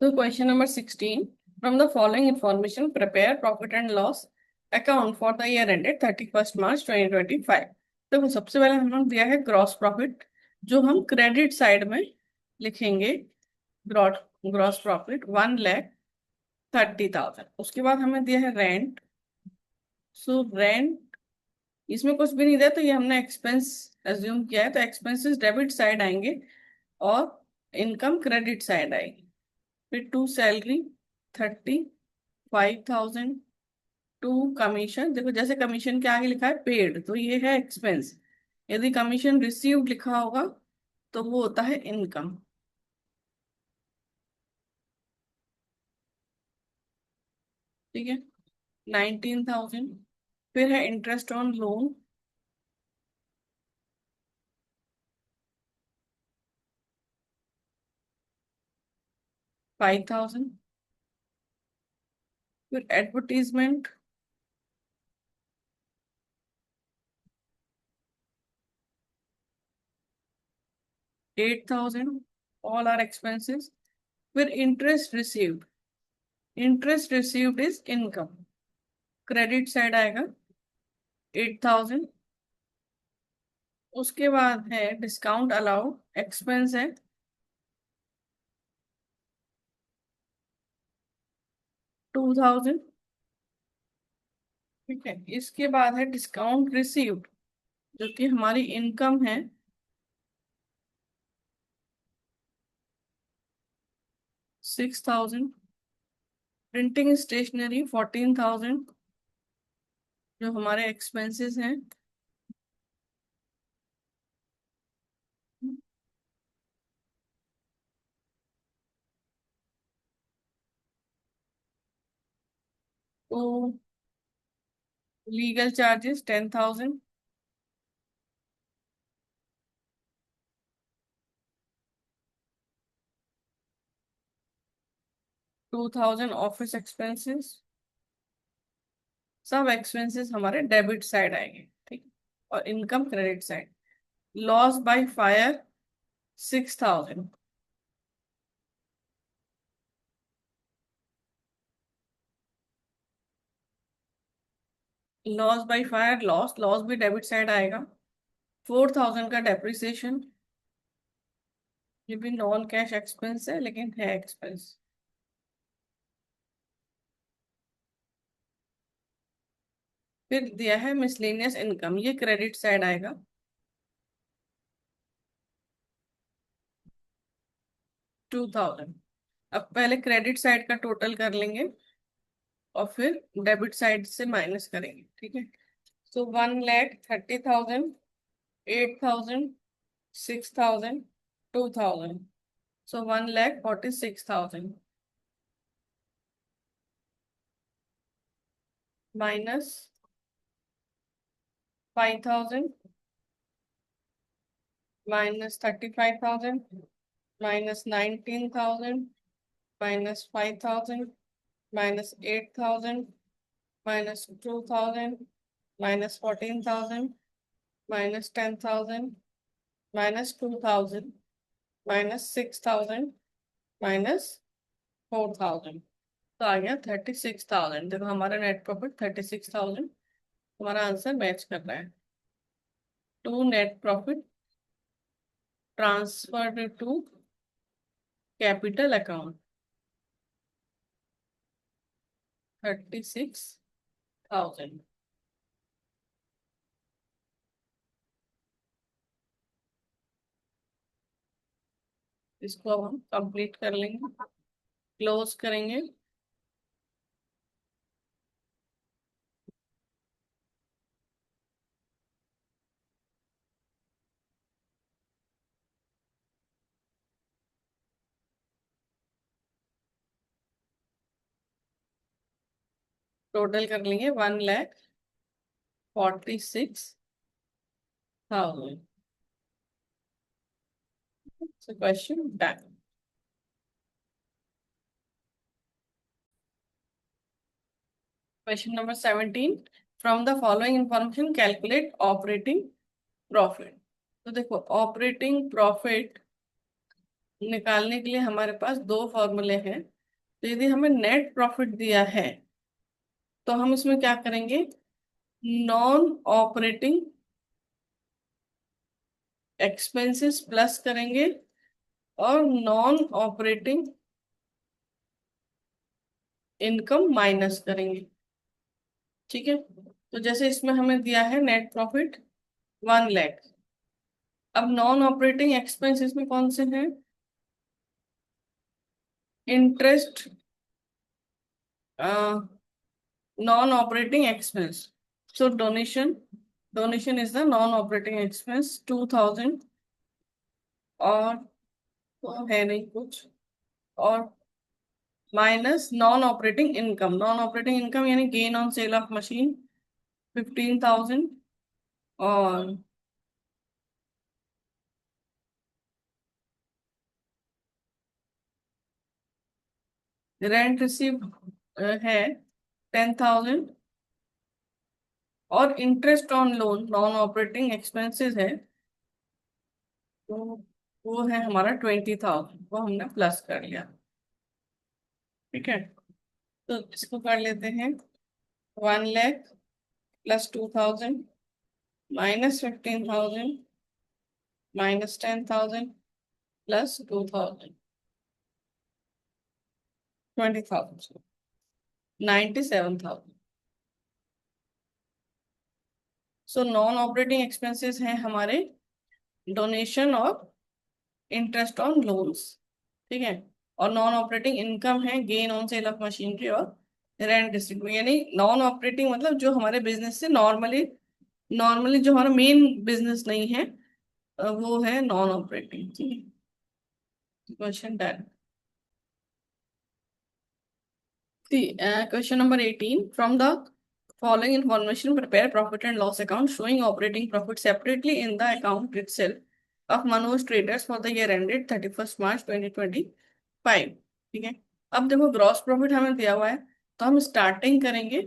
So question number 16. From the following information, prepare profit and loss account for the year ended 31st March 2025. तो सबसे पहले हमने दिया है ग्रॉस प्रॉफिट, जो हम क्रेडिट साइड में लिखेंगे। Gross gross profit 1,30,000। उसके बाद हमें दिया है रेंट। सो रेंट, इसमें कुछ भी नहीं दिया तो ये हमने एक्सपेंस एज्यूम किया है, तो एक्सपेंसेस डेबिट साइड आएंगे और इनकम क्रेडिट साइड आएगी। फिर टू सैलरी 35,000। टू कमीशन, देखो जैसे कमीशन के आगे लिखा है पेड तो ये है एक्सपेंस। यदि कमीशन रिसीव्ड लिखा होगा तो वो होता है इनकम। ठीक है, 19,000। फिर है इंटरेस्ट ऑन लोन, 5,000। फिर एडवर्टीजमेंट, 8,000। All are expenses. फिर interest received, interest received is income, credit side आएगा 8,000। उसके बाद है डिस्काउंट अलाउड, एक्सपेंस है 2,000। ठीक है, इसके बाद है डिस्काउंट रिसीव्ड, जो कि हमारी इनकम है 6,000। प्रिंटिंग स्टेशनरी 14,000, जो हमारे एक्सपेंसेस हैं। तो लीगल चार्जेस 10,000। 2,000 office expenses. सब एक्सपेंसेस हमारे डेबिट साइड आएंगे। ठीक, और income credit side. Loss by fire 6,000। Loss by fire, loss loss भी डेबिट साइड आएगा। 4,000 का डेप्रिसिएशन, ये भी नॉन कैश एक्सपेंस है लेकिन है एक्सपेंस। फिर दिया है मिसलेनियस इनकम, ये क्रेडिट साइड आएगा। 2,000। अब पहले क्रेडिट साइड का टोटल कर लेंगे और फिर डेबिट साइड से माइनस करेंगे। ठीक है, सो 1,30,000, 8,000, 6,000, 2,000। सो 1,46,000 minus 5,000 minus 35,000 minus 19,000 minus 5,000 minus 8,000 minus 2,000 minus 14,000 minus 10,000 minus 2,000 minus 6,000 minus 4,000। तो आ गया 36,000। देखो हमारा नेट प्रॉफिट 36,000, हमारा आंसर मैच कर रहा है। To net profit transferred to capital account 36,000। इसको अब हम कंप्लीट कर लेंगे, क्लोज करेंगे। टोटल कर लेंगे 1,46,000। So question done. Question number 17. From the following information, calculate operating profit. तो देखो ऑपरेटिंग प्रॉफिट निकालने के लिए हमारे पास दो फॉर्मूले हैं। तो यदि हमें नेट प्रॉफिट दिया है तो हम इसमें क्या करेंगे, नॉन ऑपरेटिंग एक्सपेंसेस प्लस करेंगे और नॉन ऑपरेटिंग इनकम माइनस करेंगे। ठीक है, तो जैसे इसमें हमें दिया है नेट प्रॉफिट 1 लाख। अब नॉन ऑपरेटिंग एक्सपेंसेस में कौन से हैं, interest, non operating expense. So donation, donation is the non operating expense 2000। और तो है नहीं कुछ, और minus non operating income, non operating income यानी gain on sale of machine 15,000। और रेंट रिसीव है 10,000। और interest on loan non operating expenses है, तो वो है हमारा 20,000, वो हमने प्लस कर लिया। ठीक है, तो इसको कर लेते हैं, 1 lakh plus 2,000 minus 15,000 minus 10,000 plus 2,000, 20,000, 97,000। So non operating expenses हैं हमारे डोनेशन और इंटरेस्ट ऑन लोन्स। ठीक है, और नॉन ऑपरेटिंग इनकम है gain on sale of machinery और रेंट डिस्ट्रीब्यूट। यानी नॉन ऑपरेटिंग मतलब जो हमारे बिजनेस से नॉर्मली, नॉर्मली जो हमारा मेन बिजनेस नहीं है, वो है नॉन ऑपरेटिंग। ठीक है, question done. See, question number 18. From the following information, prepare profit and loss account showing operating profit separately in the account itself of Manoj Traders for the year ended 31st March 2025। ठीक है, अब देखो gross profit हमें दिया हुआ है, तो हम स्टार्टिंग करेंगे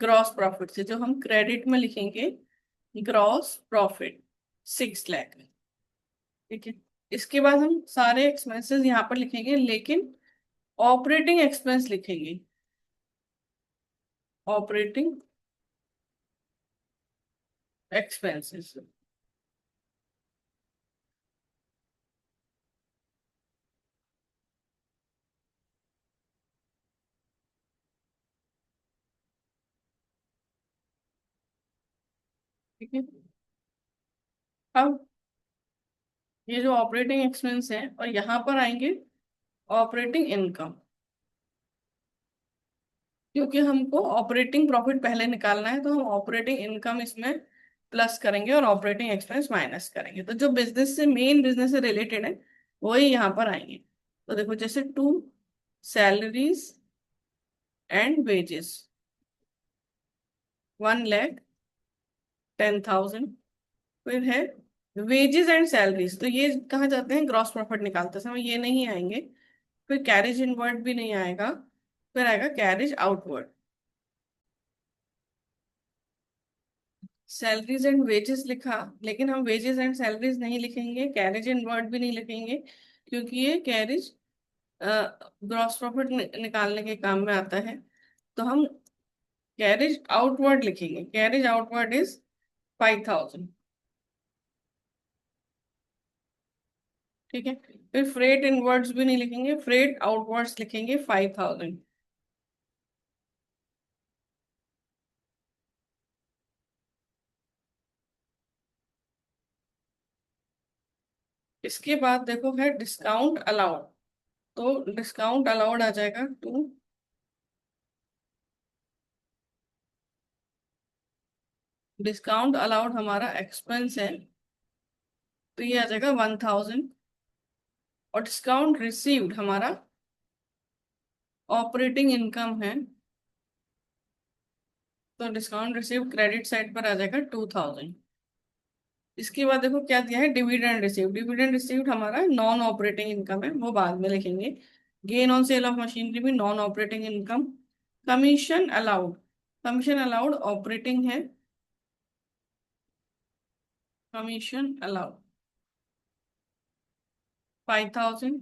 ग्रॉस प्रॉफिट से, जो हम क्रेडिट में लिखेंगे ग्रॉस प्रॉफिट 6 लाख। ठीक है, इसके बाद हम सारे एक्सपेंसेस यहाँ पर लिखेंगे, लेकिन ऑपरेटिंग एक्सपेंस लिखेंगे, ऑपरेटिंग एक्सपेंसेस। ठीक है, अब ये जो ऑपरेटिंग एक्सपेंस है और यहाँ पर आएंगे ऑपरेटिंग इनकम, क्योंकि हमको ऑपरेटिंग प्रॉफिट पहले निकालना है, तो हम ऑपरेटिंग इनकम इसमें प्लस करेंगे और ऑपरेटिंग एक्सपेंस माइनस करेंगे। तो जो बिजनेस से, मेन बिजनेस से रिलेटेड है, वही यहाँ पर आएंगे। तो देखो जैसे टू सैलरीज एंड वेजेस 1,10,000। फिर है वेजेस एंड सैलरीज, तो ये कहाँ जाते हैं, ग्रॉस प्रॉफिट निकालते समय ये नहीं आएंगे। फिर कैरेज इनवर्ड भी नहीं आएगा, फिर आएगा carriage outward. Salaries and wages लिखा, लेकिन हम वेजेस एंड सैलरीज नहीं लिखेंगे, कैरेज इनवर्ड भी नहीं लिखेंगे, क्योंकि ये कैरेज ग्रॉस प्रॉफिट निकालने के काम में आता है। तो हम कैरेज आउटवर्ड लिखेंगे, कैरेज आउटवर्ड इज 5,000। ठीक है, फिर फ्रेट इनवर्ड्स भी नहीं लिखेंगे, फ्रेट आउटवर्ड्स लिखेंगे 5,000। इसके बाद देखो है डिस्काउंट अलाउड, तो डिस्काउंट अलाउड आ जाएगा टू, डिस्काउंट अलाउड हमारा एक्सपेंस है, तो ये आ जाएगा 1,000। और डिस्काउंट रिसीव्ड हमारा ऑपरेटिंग इनकम है, तो डिस्काउंट रिसीव्ड क्रेडिट साइड पर आ जाएगा 2,000। इसके बाद देखो क्या दिया है, डिविडेंड रिसीव्ड, डिविडेंड रिसीव्ड हमारा नॉन ऑपरेटिंग इनकम है, वो बाद में लिखेंगे। Gain on sale of machinery भी non operating income. Commission allowed, commission allowed operating है, commission allowed 5,000,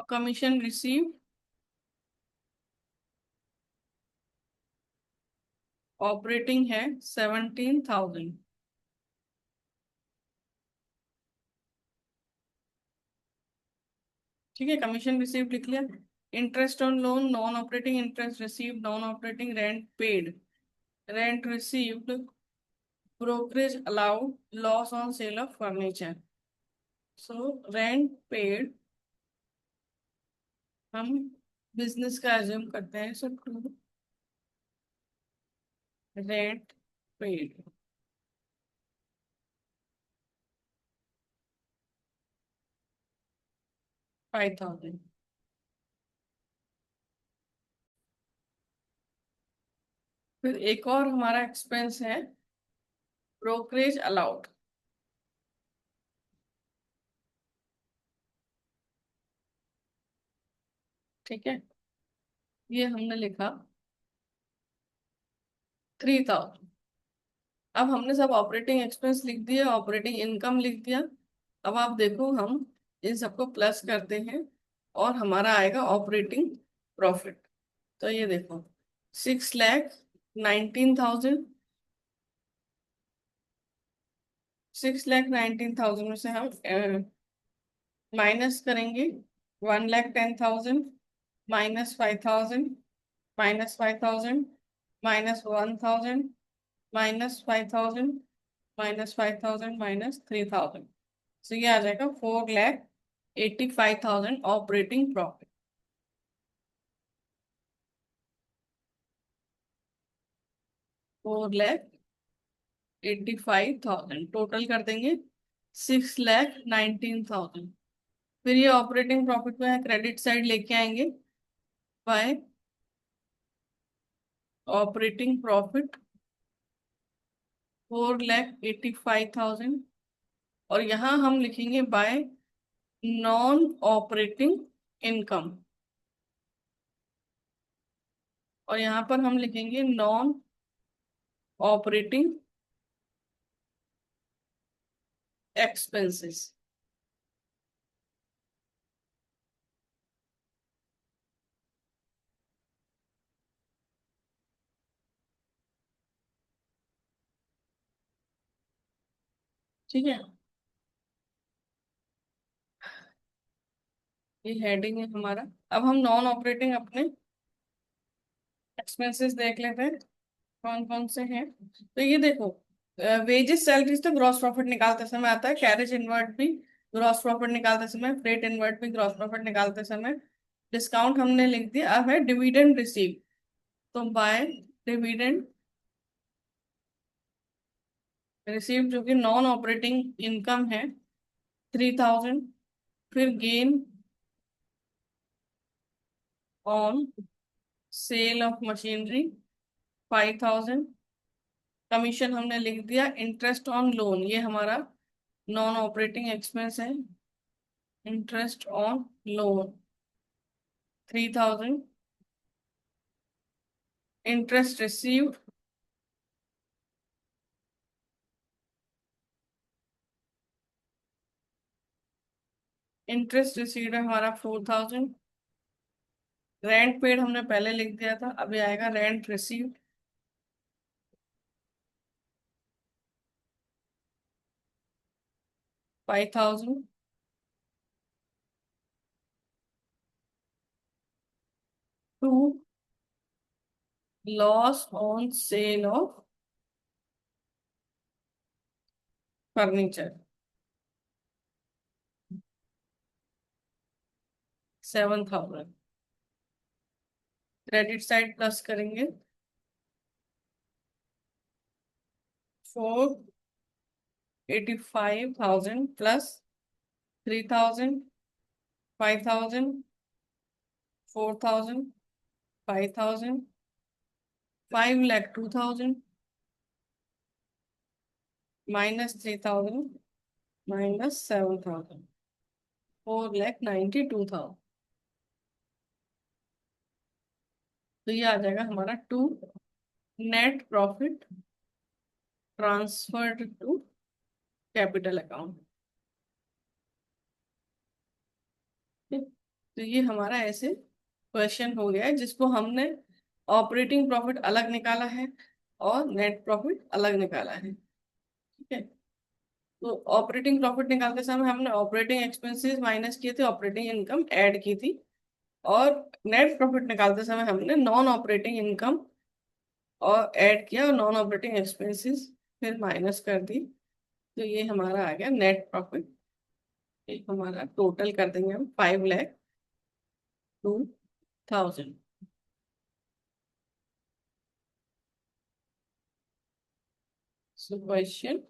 commission receive operating है 17,000। ठीक है, कमीशन रिसीव लिख लिया। Interest on loan, non operating interest receive, non operating rent paid, rent received, brokerage allowed, loss on sale of furniture. So rent paid हम business का assume करते हैं, सो to rent paid 5,000। फिर एक और हमारा एक्सपेंस है ब्रोकरेज अलाउड। ठीक है, ये हमने लिखा 3,000। अब हमने सब ऑपरेटिंग एक्सपेंस लिख दिए, ऑपरेटिंग इनकम लिख दिया। अब आप देखो, हम इन सबको प्लस करते हैं और हमारा आएगा ऑपरेटिंग प्रॉफिट। तो ये देखो 6,19,000, 6,19,000 में से हम माइनस करेंगे 1,10,000, -5,000, -5,000, -1,000, -5,000, -5,000, -3,000। तो ये आ जाएगा 4,85,000 ऑपरेटिंग प्रॉफिट। 4,85,000 टोटल कर देंगे 6,19,000। फिर ये ऑपरेटिंग प्रॉफिट में क्रेडिट साइड लेके आएंगे बाय ऑपरेटिंग प्रॉफिट 4,85,000, और यहाँ हम लिखेंगे बाय नॉन ऑपरेटिंग इनकम, और यहाँ पर हम लिखेंगे नॉन ऑपरेटिंग एक्सपेंसेस। ठीक है, ये हेडिंग है हमारा। अब हम नॉन ऑपरेटिंग अपने एक्सपेंसेस देख लेते हैं कौन कौन से हैं। तो ये देखो, वेजेस सैलरीज तो ग्रॉस प्रॉफिट निकालते समय आता है, कैरेज इनवर्ट भी ग्रॉस प्रॉफिट निकालते समय, फ्रेट इनवर्ट भी ग्रॉस प्रॉफिट निकालते समय। डिस्काउंट हमने लिख दिया। अब है डिविडेंड रिसीव, तो बाय डिविडेंड रिसीव जो कि नॉन ऑपरेटिंग इनकम है 3,000। फिर gain on sale of machinery 5,000। Commission हमने लिख दिया। इंटरेस्ट ऑन लोन, ये हमारा नॉन ऑपरेटिंग एक्सपेंस है, interest on loan 3,000। Interest received, interest received है हमारा 4,000। रेंट पेड हमने पहले लिख दिया था, अभी आएगा rent received 5,000। To loss on sale of furniture 7,000। Credit side plus करेंगे 4,85,000 प्लस 3,000, 5,000, 4,000, 5,000, 5,02,000, -3,000, -7,000, 4,92,000। तो ये आ जाएगा हमारा to net profit transferred to capital account. तो ये हमारा ऐसे क्वेश्चन हो गया है जिसको हमने ऑपरेटिंग प्रॉफिट अलग निकाला है और नेट प्रॉफिट अलग निकाला है। ठीक है। तो ऑपरेटिंग प्रॉफिट निकालते समय हमने ऑपरेटिंग एक्सपेंसेस माइनस किए थे, ऑपरेटिंग इनकम ऐड की थी, और नेट प्रॉफिट निकालते समय हमने नॉन ऑपरेटिंग इनकम और ऐड किया और नॉन ऑपरेटिंग एक्सपेंसेस फिर माइनस कर दी। तो ये हमारा आ गया नेट प्रॉफिट। एक हमारा टोटल कर देंगे हम 5,02,000। So question